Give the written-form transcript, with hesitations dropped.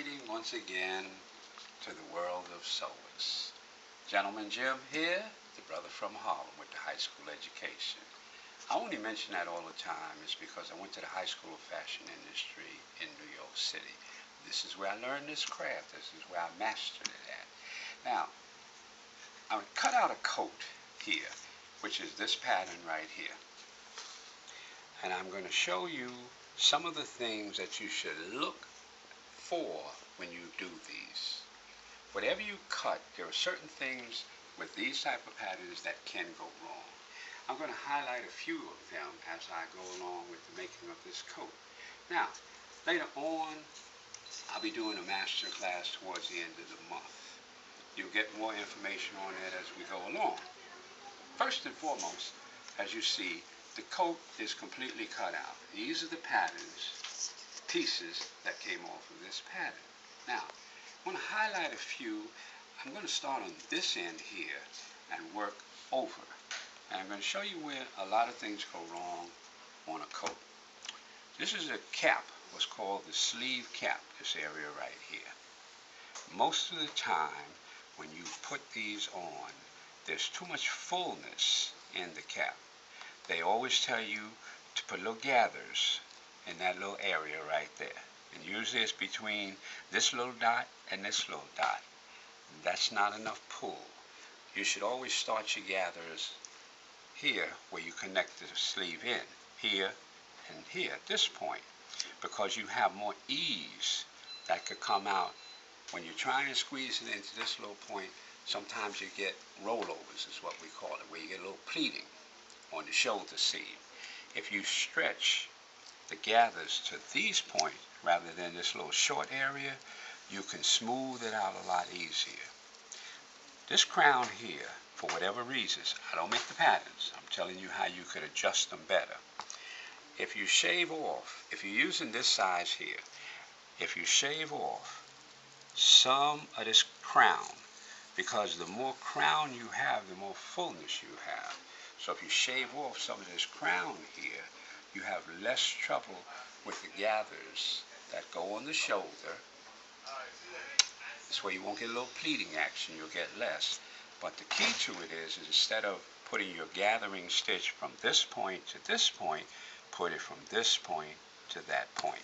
greeting once again to the world of sewers. Gentleman Jim here, the brother from Harlem with the high school education. I only mention that all the time is because I went to the high school of fashion industry in New York City. This is where I learned this craft. This is where I mastered it at. Now, I cut out a coat here, which is this pattern right here. And I'm going to show you some of the things that you should look for when you do these. Whatever you cut, there are certain things with these type of patterns that can go wrong. I'm going to highlight a few of them as I go along with the making of this coat. Now, later on, I'll be doing a master class towards the end of the month. You'll get more information on it as we go along. First and foremost, as you see, the coat is completely cut out. These are the pieces that came off of this pattern. Now, I want to highlight a few. I'm going to start on this end here and work over. And I'm going to show you where a lot of things go wrong on a coat. This is a cap, what's called the sleeve cap, this area right here. Most of the time, when you put these on, there's too much fullness in the cap. They always tell you to put little gathers in that little area right there. And usually it's between this little dot and this little dot. That's not enough pull. You should always start your gathers here where you connect the sleeve in, here and here at this point, because you have more ease that could come out. When you're trying to squeeze it into this little point, sometimes you get rollovers is what we call it, where you get a little pleating on the shoulder seam. If you stretch the gathers to these points rather than this little short area, you can smooth it out a lot easier. This crown here, for whatever reasons, I don't make the patterns. I'm telling you how you could adjust them better. If you shave off, if you're using this size here, if you shave off some of this crown, because the more crown you have, the more fullness you have. So if you shave off some of this crown here, you have less trouble with the gathers that go on the shoulder. This way you won't get a little pleating action, you'll get less. But the key to it is instead of putting your gathering stitch from this point to this point, put it from this point to that point.